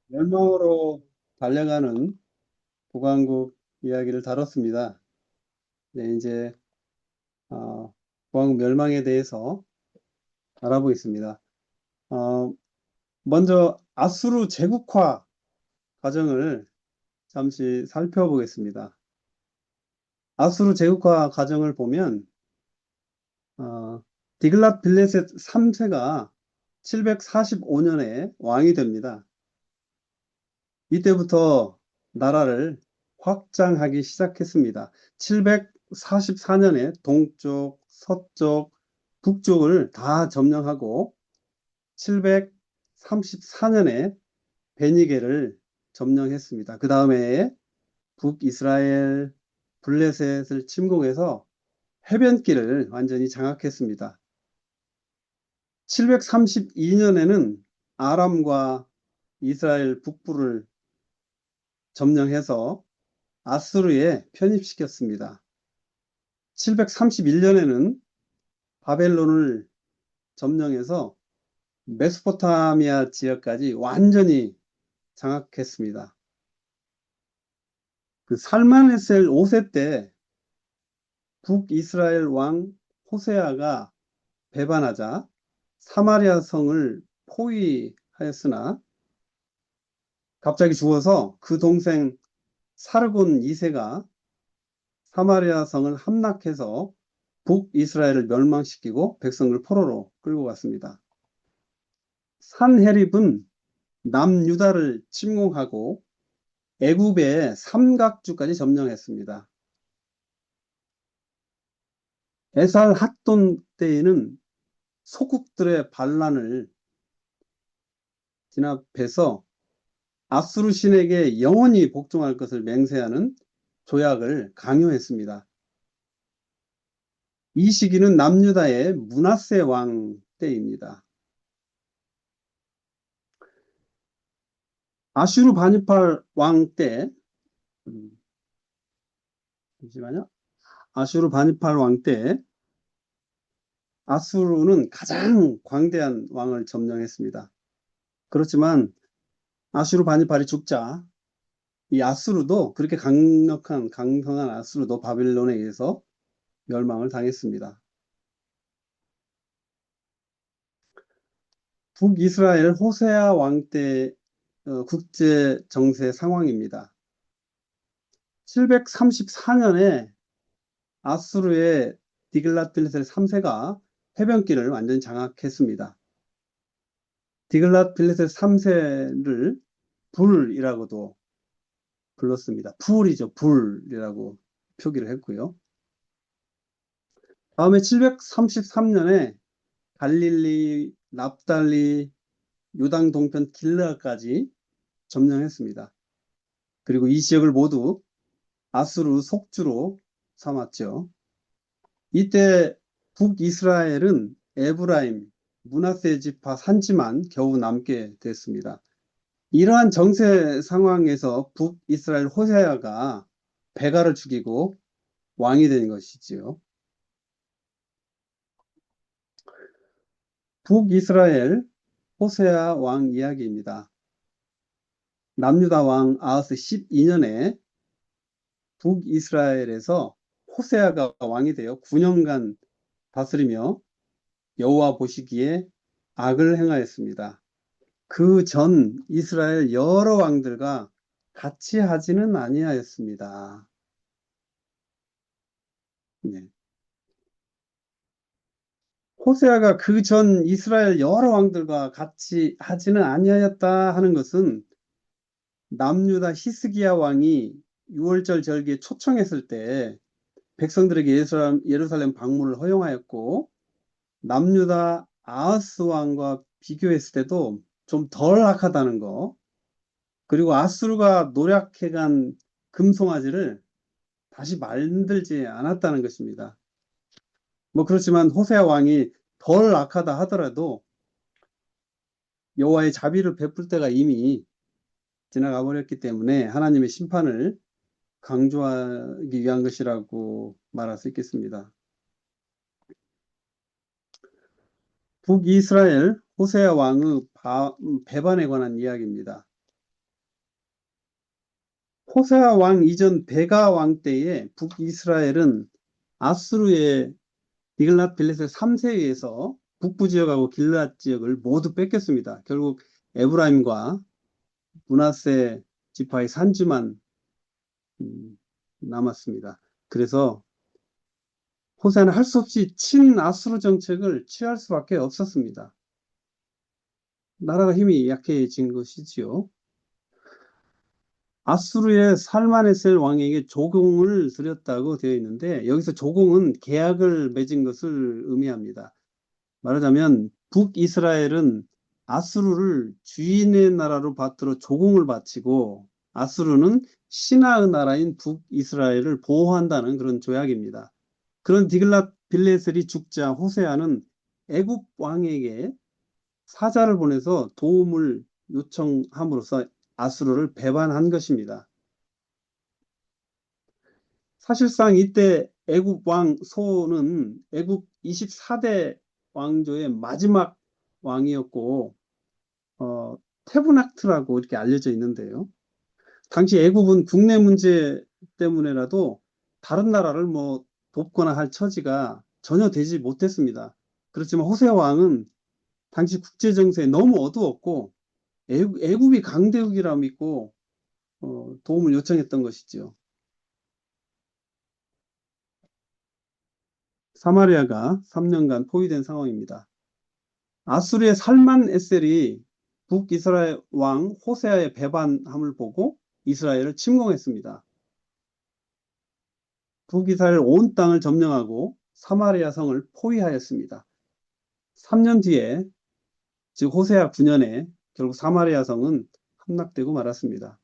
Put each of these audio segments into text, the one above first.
멸망으로 달려가는 북왕국 이야기를 다뤘습니다. 네, 이제 북왕국 멸망에 대해서 알아보겠습니다. 어, 먼저 아수르 제국화 과정을 잠시 살펴보겠습니다. 아수르 제국화 과정을 보면 디글랏 빌레셋 3세가 745년에 왕이 됩니다. 이때부터 나라를 확장하기 시작했습니다. 744년에 동쪽, 서쪽, 북쪽을 다 점령하고 734년에 베니게를 점령했습니다. 그 다음에 북이스라엘 블레셋을 침공해서 해변길을 완전히 장악했습니다. 732년에는 아람과 이스라엘 북부를 점령해서 아수르에 편입시켰습니다. 731년에는 바벨론을 점령해서 메소포타미아 지역까지 완전히 장악했습니다. 그 살만에셀 5세 때 북이스라엘 왕 호세아가 배반하자 사마리아 성을 포위하였으나 갑자기 죽어서 그 동생 사르곤 2세가 사마리아 성을 함락해서 북이스라엘을 멸망시키고 백성을 포로로 끌고 갔습니다. 산헤립은 남유다를 침공하고 애굽의 삼각주까지 점령했습니다. 에살핫돈 때에는 소국들의 반란을 진압해서 아수르 신에게 영원히 복종할 것을 맹세하는 조약을 강요했습니다. 이 시기는 남유다의 므낫세 왕 때입니다. 아슈르 바니팔 왕 때, 잠시만요. 아슈르 바니팔 왕 때 아수르는 가장 광대한 왕을 점령했습니다. 그렇지만 아슈르 바니팔이 죽자 이 아수르도 그렇게 강성한 아수르도 바빌론에 의해서 멸망을 당했습니다. 북이스라엘 호세아 왕 때 국제 정세 상황입니다. 734년에 아수르의 디글랏빌레셀 3세가 해변길을 완전히 장악했습니다. 디글랏빌레셀 3세를 불이라고도 불렀습니다. 불이죠. 불이라고 표기를 했고요. 다음에 733년에 갈릴리, 납달리, 요당 동편 길르앗까지 점령했습니다. 그리고 이 지역을 모두 아수르 속주로 삼았죠. 이때 북이스라엘은 에브라임, 므낫세 지파 산지만 겨우 남게 됐습니다. 이러한 정세 상황에서 북이스라엘 호세아가 베가를 죽이고 왕이 된 것이지요. 북이스라엘 호세아 왕 이야기입니다. 남유다 왕 아하스 12년에 북이스라엘에서 호세아가 왕이 되어 9년간 다스리며 여호와 보시기에 악을 행하였습니다. 그 전 이스라엘 여러 왕들과 같이 하지는 아니하였습니다. 네. 호세아가 그 전 이스라엘 여러 왕들과 같이 하지는 아니하였다 하는 것은 남유다 히스기야 왕이 6월절 절기에 초청했을 때 백성들에게 예루살렘 방문을 허용하였고 남유다 아하스 왕과 비교했을 때도 좀 덜 악하다는 거, 그리고 아수르가 노력해간 금송아지를 다시 만들지 않았다는 것입니다. 뭐 그렇지만 호세아 왕이 덜 악하다 하더라도 여호와의 자비를 베풀 때가 이미 지나가 버렸기 때문에 하나님의 심판을 강조하기 위한 것이라고 말할 수 있겠습니다. 북이스라엘 호세아 왕의 배반에 관한 이야기입니다. 호세아 왕 이전 베가 왕 때에 북이스라엘은 아수르의 디글랏 빌레셋 3세에 의해서 북부 지역하고 길앗 지역을 모두 뺏겼습니다. 결국 에브라임과 므낫세 지파의 산지만 남았습니다. 그래서 호세아는 할 수 없이 친아수르 정책을 취할 수밖에 없었습니다. 나라가 힘이 약해진 것이지요. 아수르의 살마네셀 왕에게 조공을 드렸다고 되어 있는데 여기서 조공은 계약을 맺은 것을 의미합니다. 말하자면 북이스라엘은 아수르를 주인의 나라로 받들어 조공을 바치고 아수르는 신하의 나라인 북이스라엘을 보호한다는 그런 조약입니다. 그런 디글랏 빌레셀이 죽자 호세아는 애굽 왕에게 사자를 보내서 도움을 요청함으로써 아수르를 배반한 것입니다. 사실상 이때 애굽 왕 소는 애굽 24대 왕조의 마지막 왕이었고 테브낙트라고 이렇게 알려져 있는데요. 당시 애굽은 국내 문제 때문에라도 다른 나라를 뭐 돕거나 할 처지가 전혀 되지 못했습니다. 그렇지만 호세 왕은 당시 국제 정세에 너무 어두웠고 애굽이 강대국이라 믿고 도움을 요청했던 것이죠. 사마리아가 3년간 포위된 상황입니다. 아수르의 살만 에셀이 북이스라엘 왕 호세아의 배반함을 보고 이스라엘을 침공했습니다. 북이스라엘 온 땅을 점령하고 사마리아 성을 포위하였습니다. 3년 뒤에 즉 호세아 9년에 결국 사마리아 성은 함락되고 말았습니다.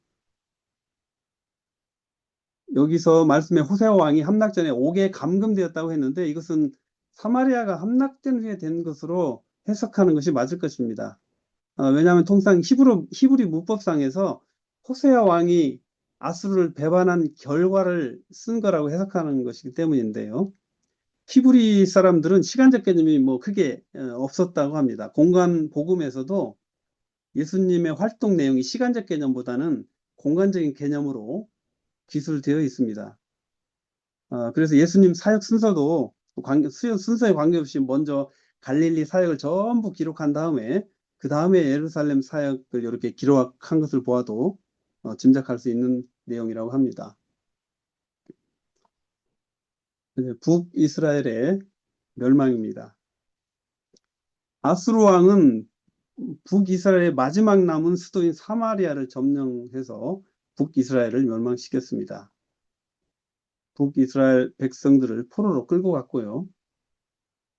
여기서 말씀에 호세아 왕이 함락 전에 옥에 감금되었다고 했는데 이것은 사마리아가 함락된 후에 된 것으로 해석하는 것이 맞을 것입니다. 왜냐하면 통상 히브리 문법상에서 호세아 왕이 아수르를 배반한 결과를 쓴 거라고 해석하는 것이기 때문인데요. 히브리 사람들은 시간적 개념이 뭐 크게 없었다고 합니다. 공간 복음에서도 예수님의 활동 내용이 시간적 개념보다는 공간적인 개념으로 기술되어 있습니다. 그래서 예수님 사역 순서도 순서에 관계없이 먼저 갈릴리 사역을 전부 기록한 다음에 그 다음에 예루살렘 사역을 이렇게 기록한 것을 보아도 짐작할 수 있는 내용이라고 합니다. 북이스라엘의 멸망입니다. 아수르 왕은 북이스라엘의 마지막 남은 수도인 사마리아를 점령해서 북이스라엘을 멸망시켰습니다. 북이스라엘 백성들을 포로로 끌고 갔고요.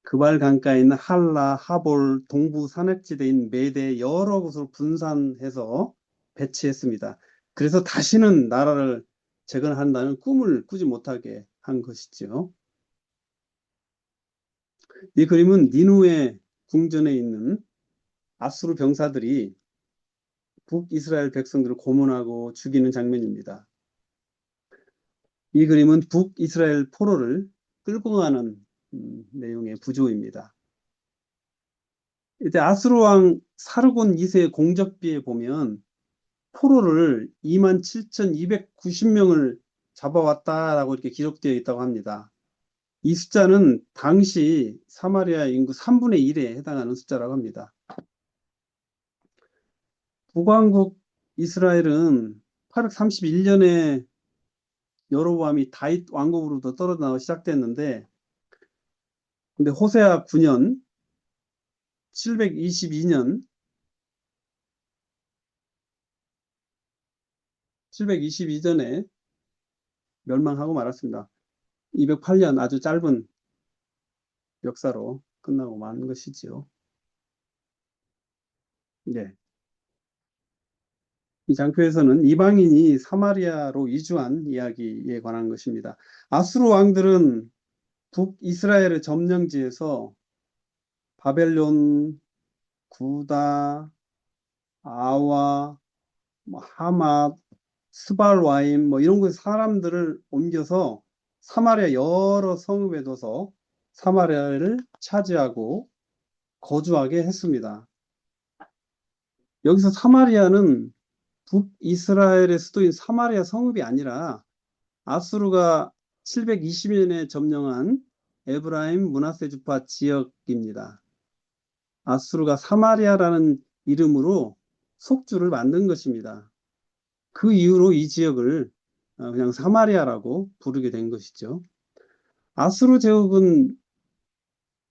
그발 강가에 있는 할라, 하볼, 동부 산악지대인 메대 여러 곳으로 분산해서 배치했습니다. 그래서 다시는 나라를 재건한다는 꿈을 꾸지 못하게 한 것이죠. 이 그림은 니누에 궁전에 있는 아수르 병사들이 북이스라엘 백성들을 고문하고 죽이는 장면입니다. 이 그림은 북이스라엘 포로를 끌고 가는 내용의 부조입니다. 이때 아수르 왕 사르곤 2세 공적비에 보면 포로를 27,290명을 잡아왔다라고 이렇게 기록되어 있다고 합니다. 이 숫자는 당시 사마리아 인구 3분의 1에 해당하는 숫자라고 합니다. 북왕국 이스라엘은 831년에 여로보암이 다윗 왕국으로부터 떨어져 시작됐는데 근데 호세아 9년 722년 722전에 멸망하고 말았습니다. 208년 아주 짧은 역사로 끝나고 만 것이지요. 네. 이 장표에서는 이방인이 사마리아로 이주한 이야기에 관한 것입니다. 아수르 왕들은 북이스라엘의 점령지에서 바벨론, 구다, 아와, 하맛, 스발와임 이런 곳에 사람들을 옮겨서 사마리아 여러 성읍에 둬서 사마리아를 차지하고 거주하게 했습니다. 여기서 사마리아는 북이스라엘의 수도인 사마리아 성읍이 아니라 아수르가 720년에 점령한 에브라임 므낫세 지파 지역입니다. 아수르가 사마리아라는 이름으로 속주를 만든 것입니다. 그 이후로 이 지역을 그냥 사마리아라고 부르게 된 것이죠. 아수르 제국은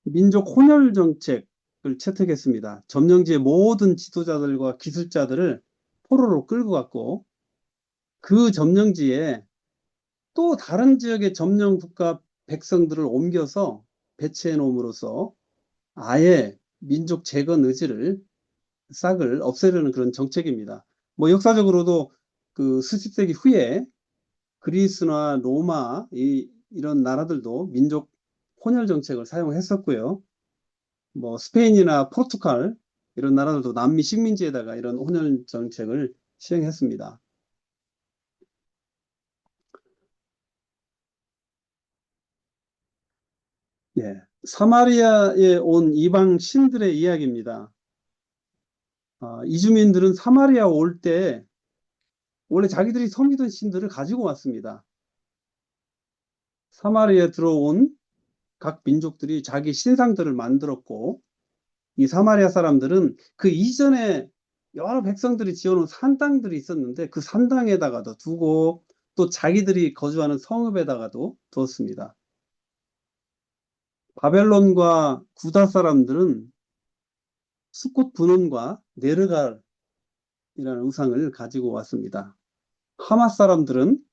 민족 혼혈 정책을 채택했습니다. 점령지의 모든 지도자들과 기술자들을 포로로 끌고 갔고 그 점령지에 또 다른 지역의 점령 국가 백성들을 옮겨서 배치해 놓음으로써 아예 민족 재건 의지를 싹을 없애려는 그런 정책입니다. 뭐 역사적으로도 그 수십세기 후에 그리스나 로마 이런 나라들도 민족 혼혈 정책을 사용했었고요. 뭐 스페인이나 포르투갈 이런 나라들도 남미 식민지에다가 이런 혼혈 정책을 시행했습니다. 예, 사마리아에 온 이방 신들의 이야기입니다. 이주민들은 사마리아 올 때 원래 자기들이 섬기던 신들을 가지고 왔습니다. 사마리아에 들어온 각 민족들이 자기 신상들을 만들었고 이 사마리아 사람들은 그 이전에 여러 백성들이 지어놓은 산당들이 있었는데 그 산당에다가도 두고 또 자기들이 거주하는 성읍에다가도 두었습니다. 바벨론과 구다 사람들은 수꽃 분원과 네르갈이라는 우상을 가지고 왔습니다. 하마 사람들은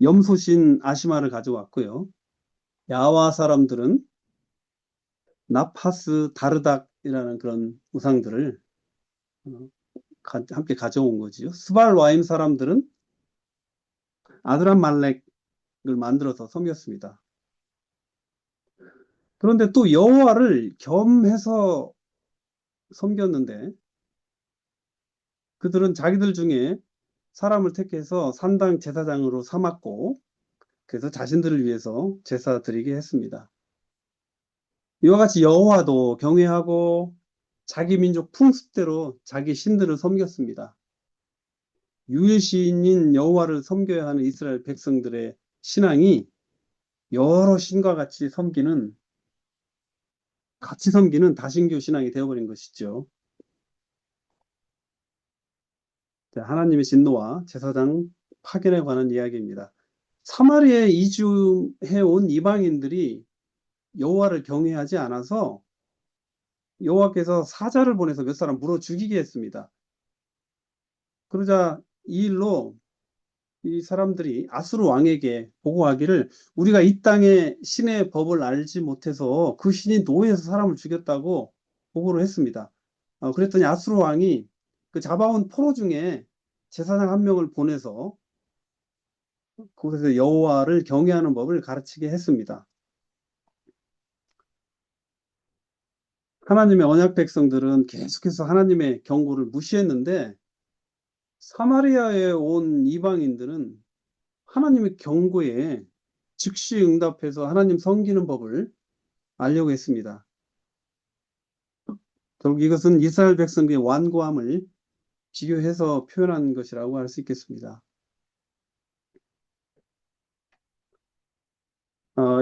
염소신 아시마를 가져왔고요. 야와 사람들은 나파스 다르닥이라는 그런 우상들을 어, 함께 가져온 거지요. 스발 와임 사람들은 아드람말렉을 만들어서 섬겼습니다. 그런데 또 여호와를 겸해서 섬겼는데 그들은 자기들 중에 사람을 택해서 산당 제사장으로 삼았고 그래서 자신들을 위해서 제사 드리게 했습니다. 이와 같이 여호와도 경외하고 자기 민족 풍습대로 자기 신들을 섬겼습니다. 유일신인 여호와를 섬겨야 하는 이스라엘 백성들의 신앙이 여러 신과 같이 섬기는 다신교 신앙이 되어버린 것이죠. 하나님의 진노와 제사장 파견에 관한 이야기입니다. 사마리아에 이주해온 이방인들이 여호와를 경외하지 않아서 여호와께서 사자를 보내서 몇 사람 물어 죽이게 했습니다. 그러자 이 일로 이 사람들이 아수르 왕에게 보고하기를 우리가 이 땅의 신의 법을 알지 못해서 그 신이 노예에서 사람을 죽였다고 보고를 했습니다. 그랬더니 아수르 왕이 그 잡아온 포로 중에 제사장 한 명을 보내서 그곳에서 여호와를 경외하는 법을 가르치게 했습니다. 하나님의 언약 백성들은 계속해서 하나님의 경고를 무시했는데 사마리아에 온 이방인들은 하나님의 경고에 즉시 응답해서 하나님 섬기는 법을 알려고 했습니다. 결국 이것은 이스라엘 백성의 완고함을 비교해서 표현한 것이라고 할 수 있겠습니다.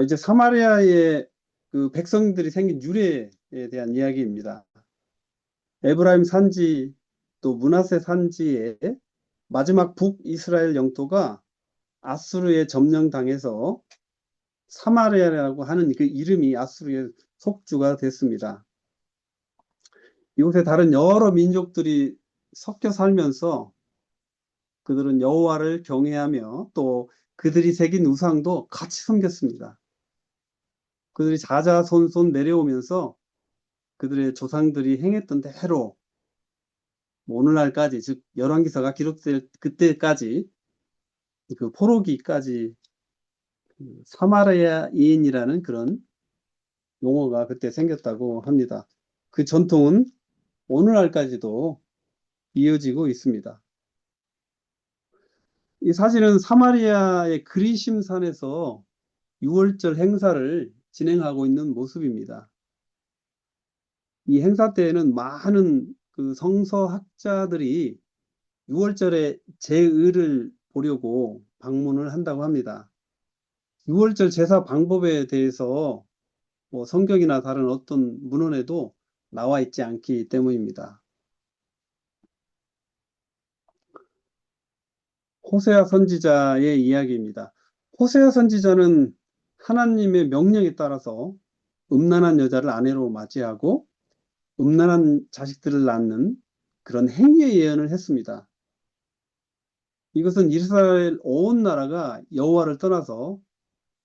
이제 사마리아의 그 백성들이 생긴 유래에 대한 이야기입니다. 에브라임 산지 또 므낫세 산지의 마지막 북이스라엘 영토가 아수르에 점령당해서 사마리아라고 하는 그 이름이 아수르의 속주가 됐습니다. 이곳에 다른 여러 민족들이 섞여 살면서 그들은 여호와를 경외하며 또 그들이 새긴 우상도 같이 섬겼습니다. 그들이 자자손손 내려오면서 그들의 조상들이 행했던 대로 오늘날까지 즉 열왕기서가 기록될 그때까지 그 포로기까지 사마리아인이라는 그런 용어가 그때 생겼다고 합니다. 그 전통은 오늘날까지도 이어지고 있습니다. 이 사진은 사마리아의 그리심산에서 6월절 행사를 진행하고 있는 모습입니다. 이 행사 때에는 많은 그 성서학자들이 6월절에 제의를 보려고 방문을 한다고 합니다. 6월절 제사 방법에 대해서 뭐 성경이나 다른 어떤 문헌에도 나와 있지 않기 때문입니다. 호세아 선지자의 이야기입니다. 호세아 선지자는 하나님의 명령에 따라서 음란한 여자를 아내로 맞이하고 음란한 자식들을 낳는 그런 행위의 예언을 했습니다. 이것은 이스라엘 온 나라가 여호와를 떠나서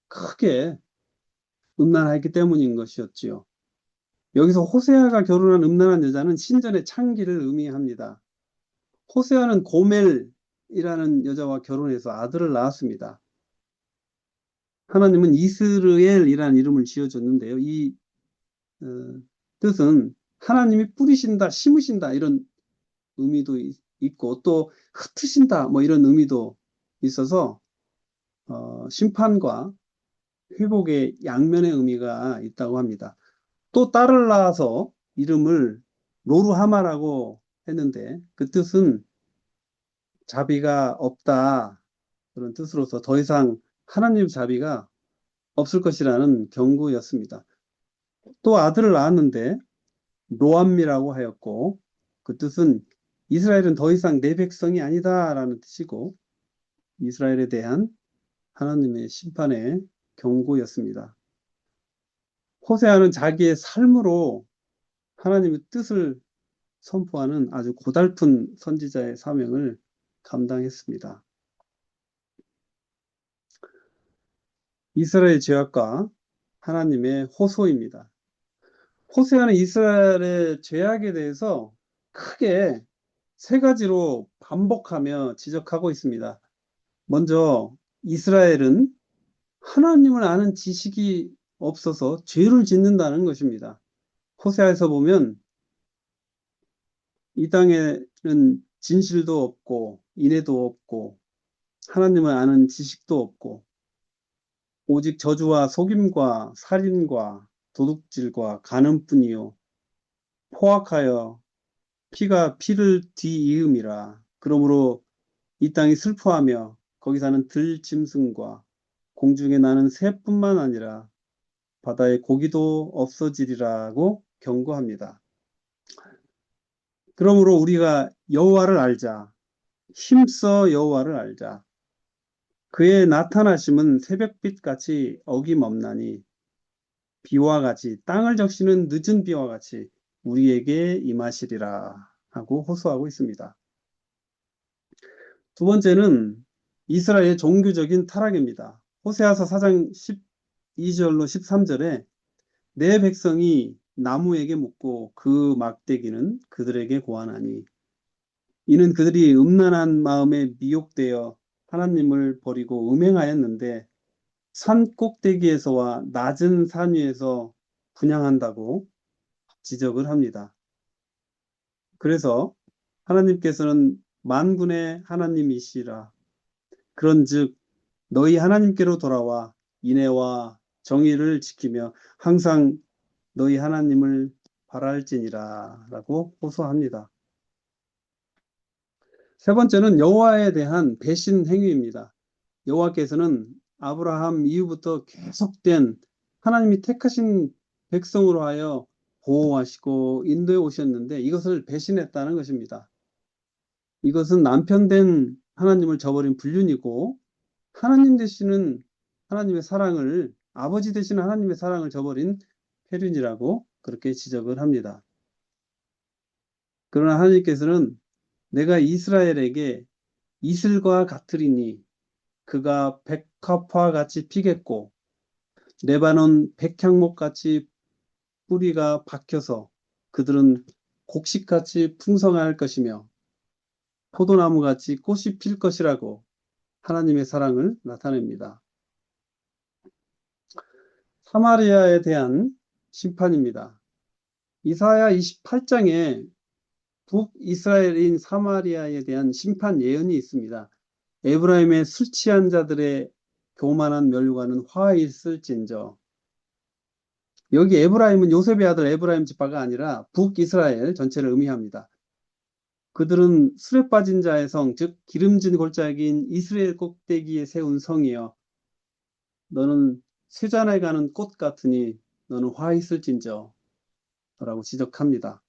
크게 음란하였기 때문인 것이었지요. 여기서 호세아가 결혼한 음란한 여자는 신전의 창기를 의미합니다. 호세아는 고멜이라는 여자와 결혼해서 아들을 낳았습니다. 하나님은 이스르엘이라는 이름을 지어줬는데요. 이 어, 뜻은 하나님이 뿌리신다, 심으신다 이런 의미도 있고 또 흩으신다 뭐 이런 의미도 있어서 심판과 회복의 양면의 의미가 있다고 합니다. 또 딸을 낳아서 이름을 로루하마라고 했는데 그 뜻은 자비가 없다 그런 뜻으로서 더 이상 하나님 자비가 없을 것이라는 경고였습니다. 또 아들을 낳았는데 로암미라고 하였고 그 뜻은 이스라엘은 더 이상 내 백성이 아니다라는 뜻이고 이스라엘에 대한 하나님의 심판의 경고였습니다. 호세아는 자기의 삶으로 하나님의 뜻을 선포하는 아주 고달픈 선지자의 사명을 감당했습니다. 이스라엘 죄악과 하나님의 호소입니다. 호세아는 이스라엘의 죄악에 대해서 크게 세 가지로 반복하며 지적하고 있습니다. 먼저 이스라엘은 하나님을 아는 지식이 없어서 죄를 짓는다는 것입니다. 호세아에서 보면 이 땅에는 진실도 없고 인애도 없고 하나님을 아는 지식도 없고 오직 저주와 속임과 살인과 도둑질과 간음뿐이요 포악하여 피가 피를 뒤이음이라. 그러므로 이 땅이 슬퍼하며 거기 사는 들짐승과 공중에 나는 새뿐만 아니라 바다의 고기도 없어지리라고 경고합니다. 그러므로 우리가 여호와를 알자. 힘써 여호와를 알자. 그의 나타나심은 새벽빛 같이 어김없나니 비와 같이 땅을 적시는 늦은 비와 같이 우리에게 임하시리라 하고 호소하고 있습니다. 두 번째는 이스라엘의 종교적인 타락입니다. 호세아서 4장 12절로 13절에 내 백성이 나무에게 묻고 그 막대기는 그들에게 고하나니 이는 그들이 음란한 마음에 미혹되어 하나님을 버리고 음행하였는데 산 꼭대기에서와 낮은 산 위에서 분향한다고 지적을 합니다. 그래서 하나님께서는 만군의 하나님이시라. 그런즉 너희 하나님께로 돌아와 인애와 정의를 지키며 항상 너희 하나님을 바랄지니라 라고 호소합니다. 세 번째는 여호와에 대한 배신 행위입니다. 여호와께서는 아브라함 이후부터 계속된 하나님이 택하신 백성으로 하여 보호하시고 인도해 오셨는데 이것을 배신했다는 것입니다. 이것은 남편된 하나님을 저버린 불륜이고 하나님 되시는 하나님의 사랑을 아버지 되시는 하나님의 사랑을 저버린 폐륜이라고 그렇게 지적을 합니다. 그러나 하나님께서는 내가 이스라엘에게 이슬과 같으리니 그가 백합화 같이 피겠고 레바논 백향목 같이 뿌리가 박혀서 그들은 곡식같이 풍성할 것이며 포도나무같이 꽃이 필 것이라고 하나님의 사랑을 나타냅니다. 사마리아에 대한 심판입니다. 이사야 28장에 북이스라엘인 사마리아에 대한 심판 예언이 있습니다. 에브라임의 술 취한 자들의 교만한 멸류관은 화에 있을진저 여기 에브라임은 요셉의 아들 에브라임 지파가 아니라 북이스라엘 전체를 의미합니다. 그들은 술에 빠진 자의 성, 즉 기름진 골짜기인 이스라엘 꼭대기에 세운 성이여. 너는 쇠잔에 가는 꽃 같으니 너는 화 있을진저 라고 지적합니다.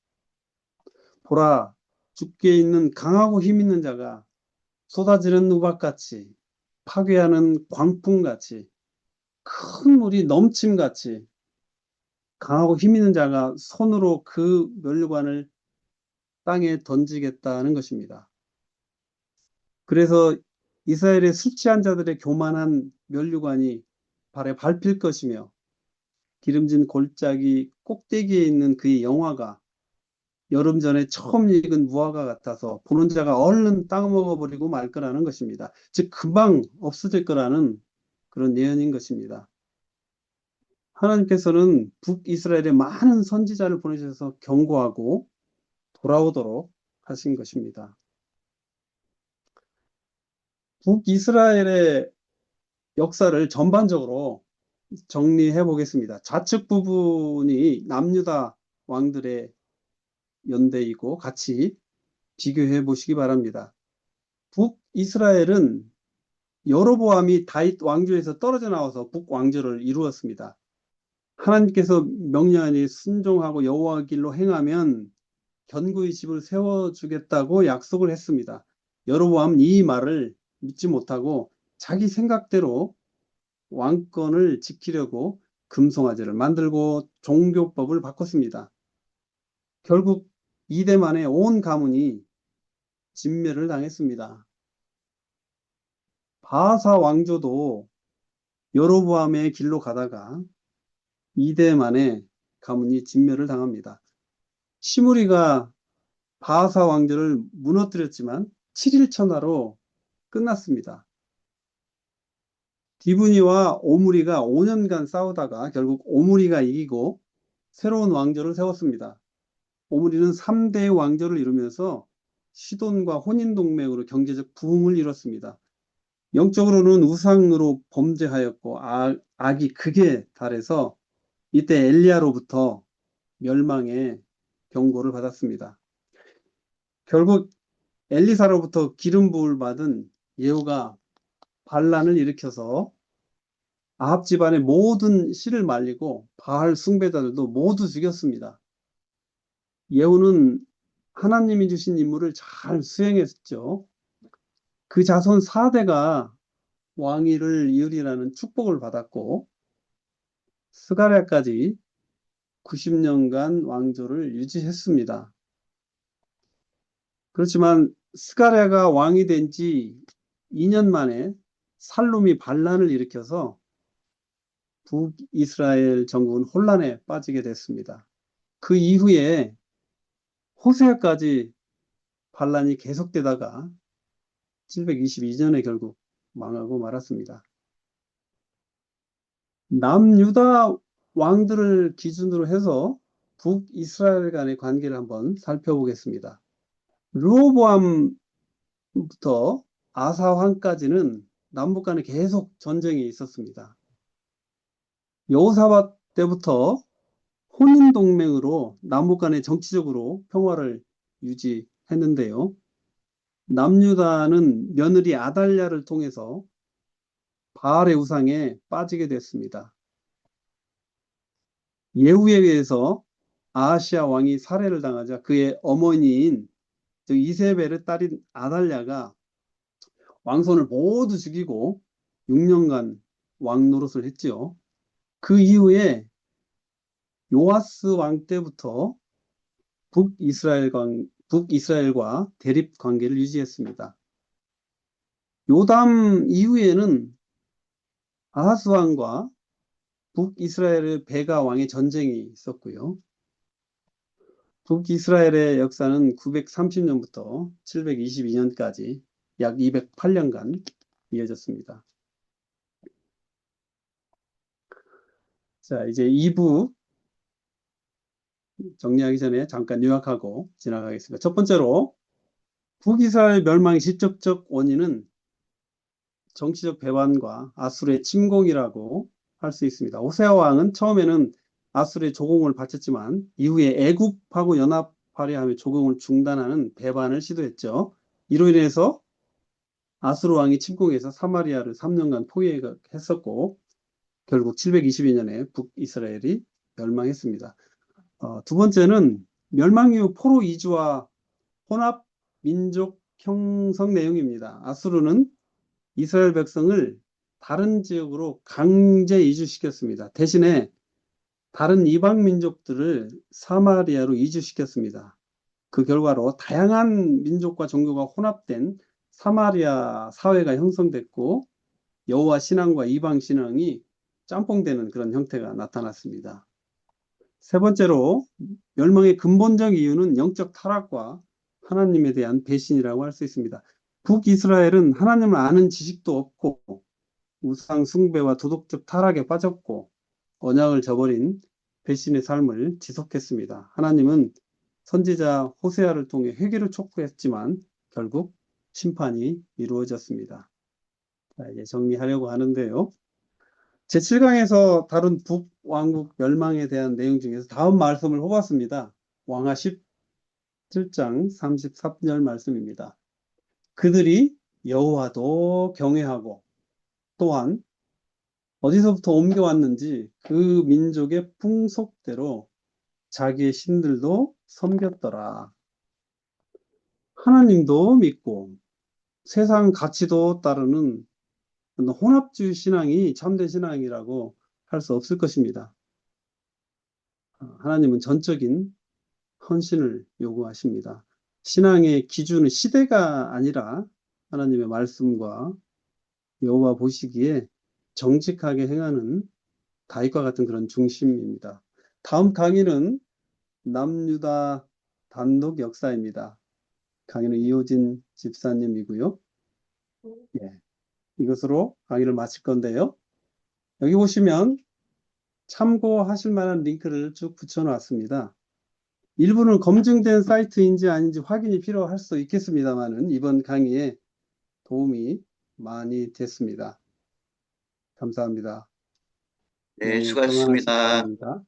보라, 죽게 있는 강하고 힘 있는 자가 쏟아지는 우박같이 파괴하는 광풍같이 큰 물이 넘침같이 강하고 힘 있는 자가 손으로 그 면류관을 땅에 던지겠다는 것입니다. 그래서 이스라엘의 술 취한 자들의 교만한 면류관이 발에 밟힐 것이며 기름진 골짜기 꼭대기에 있는 그의 영화가 여름 전에 처음 익은 무화과 같아서 보는 자가 얼른 따먹어버리고 말 거라는 것입니다. 즉 금방 없어질 거라는 그런 예언인 것입니다. 하나님께서는 북이스라엘에 많은 선지자를 보내셔서 경고하고 돌아오도록 하신 것입니다. 북이스라엘의 역사를 전반적으로 정리해 보겠습니다. 좌측 부분이 남유다 왕들의 연대이고 같이 비교해 보시기 바랍니다. 북이스라엘은 여로보암이 다윗 왕조에서 떨어져 나와서 북왕조를 이루었습니다. 하나님께서 명령하니 순종하고 여호와 길로 행하면 견고히 집을 세워주겠다고 약속을 했습니다. 여로보암은 이 말을 믿지 못하고 자기 생각대로 왕권을 지키려고 금송아지를 만들고 종교법을 바꿨습니다. 결국 이대 만에 온 가문이 진멸을 당했습니다. 바하사 왕조도 여로보암의 길로 가다가 이대 만에 가문이 진멸을 당합니다. 시므리가 바하사 왕조를 무너뜨렸지만 7일 천하로 끝났습니다. 디브니와 오므리가 5년간 싸우다가 결국 오므리가 이기고 새로운 왕조를 세웠습니다. 오므리는 3대 왕조를 이루면서 시돈과 혼인동맹으로 경제적 부흥을 이뤘습니다. 영적으로는 우상으로 범죄하였고 악이 극에 달해서 이때 엘리야로부터 멸망의 경고를 받았습니다. 결국 엘리사로부터 기름 부을 받은 예후가 반란을 일으켜서 아합 집안의 모든 씨를 말리고 바알 숭배자들도 모두 죽였습니다. 예후는 하나님이 주신 임무를 잘 수행했죠. 그 자손 4대가 왕위를 이으리라는 축복을 받았고 스가랴까지 90년간 왕조를 유지했습니다. 그렇지만 스가랴가 왕이 된 지 2년 만에 살룸이 반란을 일으켜서 북이스라엘 정국은 혼란에 빠지게 됐습니다. 그 이후에 호세아까지 반란이 계속되다가 722년에 결국 망하고 말았습니다. 남유다 왕들을 기준으로 해서 북이스라엘 간의 관계를 한번 살펴보겠습니다. 르호보암부터 아사 왕까지는 남북 간에 계속 전쟁이 있었습니다. 여호사밧 때부터 혼인동맹으로 남북 간에 정치적으로 평화를 유지했는데요. 남유다는 며느리 아달랴를 통해서 바알의 우상에 빠지게 됐습니다. 예후에 의해서 아하시아 왕이 살해를 당하자 그의 어머니인 즉 이세벨의 딸인 아달랴가 왕손을 모두 죽이고 6년간 왕 노릇을 했지요. 그 이후에 요아스 왕 때부터 북이스라엘과 대립 관계를 유지했습니다. 요담 이후에는 아하스 왕과 북이스라엘의 베가 왕의 전쟁이 있었고요. 북이스라엘의 역사는 930년부터 722년까지 약 208년간 이어졌습니다. 자, 이제 2부 정리하기 전에 잠깐 요약하고 지나가겠습니다. 첫 번째로 북이스라엘 멸망의 직접적 원인은 정치적 배반과 아수르의 침공이라고 할 수 있습니다. 호세아 왕은 처음에는 아수르의 조공을 바쳤지만 이후에 애굽하고 연합하려 하며 조공을 중단하는 배반을 시도했죠. 이로 인해서 아수르 왕이 침공해서 사마리아를 3년간 포위했었고 결국 722년에 북이스라엘이 멸망했습니다. 두 번째는 멸망 이후 포로 이주와 혼합 민족 형성 내용입니다. 아수르는 이스라엘 백성을 다른 지역으로 강제 이주시켰습니다. 대신에 다른 이방 민족들을 사마리아로 이주시켰습니다. 그 결과로 다양한 민족과 종교가 혼합된 사마리아 사회가 형성됐고 여호와 신앙과 이방 신앙이 짬뽕되는 그런 형태가 나타났습니다. 세 번째로 멸망의 근본적 이유는 영적 타락과 하나님에 대한 배신이라고 할 수 있습니다. 북이스라엘은 하나님을 아는 지식도 없고 우상 숭배와 도덕적 타락에 빠졌고 언약을 저버린 배신의 삶을 지속했습니다. 하나님은 선지자 호세아를 통해 회개를 촉구했지만 결국 심판이 이루어졌습니다. 자, 이제 정리하려고 하는데요. 제7강에서 다룬 북왕국 멸망에 대한 내용 중에서 다음 말씀을 뽑았습니다. 왕하 17장 33절 말씀입니다. 그들이 여호와도 경외하고 또한 어디서부터 옮겨왔는지 그 민족의 풍속대로 자기의 신들도 섬겼더라. 하나님도 믿고 세상 가치도 따르는 혼합주의 신앙이 참된 신앙이라고 할 수 없을 것입니다. 하나님은 전적인 헌신을 요구하십니다. 신앙의 기준은 시대가 아니라 하나님의 말씀과 여호와 보시기에 정직하게 행하는 다윗과 같은 그런 중심입니다. 다음 강의는 남유다 단독 역사입니다. 강의는 이호진 집사님이고요. 예, 이것으로 강의를 마칠 건데요. 여기 보시면 참고하실 만한 링크를 쭉 붙여놨습니다. 일부는 검증된 사이트인지 아닌지 확인이 필요할 수 있겠습니다만은 이번 강의에 도움이 많이 됐습니다. 감사합니다. 네, 평안하시기 수고하셨습니다. 바랍니다.